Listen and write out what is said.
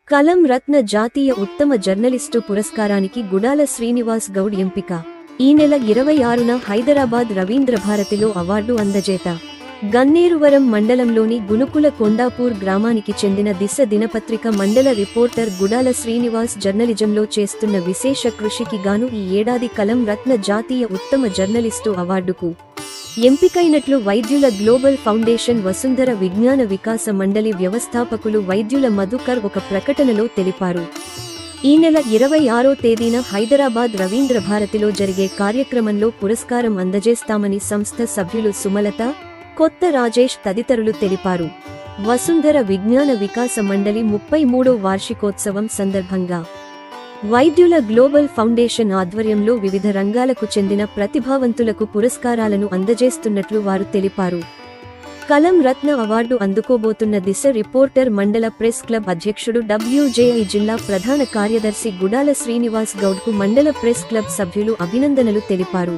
కలం రత్న జాతీయ ఉత్తమ జర్నలిస్టు పురస్కారానికి గుడాల శ్రీనివాస్ గౌడ్ ఎంపిక. ఈ నెల 26న హైదరాబాద్ రవీంద్రభారతిలో అవార్డు అందజేత. గన్నేరువరం మండలంలోని గునుకుల కొండాపూర్ గ్రామానికి చెందిన దిశ దినపత్రిక మండల రిపోర్టర్ గుడాల శ్రీనివాస్ జర్నలిజంలో చేస్తున్న విశేష కృషికి గాను ఈ ఏడాది కలం రత్న జాతీయ ఉత్తమ జర్నలిస్టు అవార్డుకు ఎంపికైనట్లు వైద్యుల గ్లోబల్ ఫౌండేషన్ వసుంధర విజ్ఞాన వికాస మండలి వ్యవస్థాపకులు వైద్యుల మధుకర్ ఒక ప్రకటనలో తెలిపారు. ఈ నెల 26వ తేదీన హైదరాబాద్ రవీంద్రభారతిలో జరిగే కార్యక్రమంలో పురస్కారం అందజేస్తామని సంస్థ సభ్యులు సుమలత, కొత్త రాజేష్ తదితరులు తెలిపారు. వసుంధర విజ్ఞాన వికాస మండలి 33వ వార్షికోత్సవం సందర్భంగా వైద్యుల గ్లోబల్ ఫౌండేషన్ ఆధ్వర్యంలో వివిధ రంగాలకు చెందిన ప్రతిభావంతులకు పురస్కారాలను అందజేస్తున్నట్లు వారు తెలిపారు. కలం రత్న అవార్డు అందుకోబోతున్న దిశ రిపోర్టర్ మండల ప్రెస్ క్లబ్ అధ్యక్షుడు WJI జిల్లా ప్రధాన కార్యదర్శి గుడాల శ్రీనివాస్ గౌడ్కు మండల ప్రెస్ క్లబ్ సభ్యులు అభినందనలు తెలిపారు.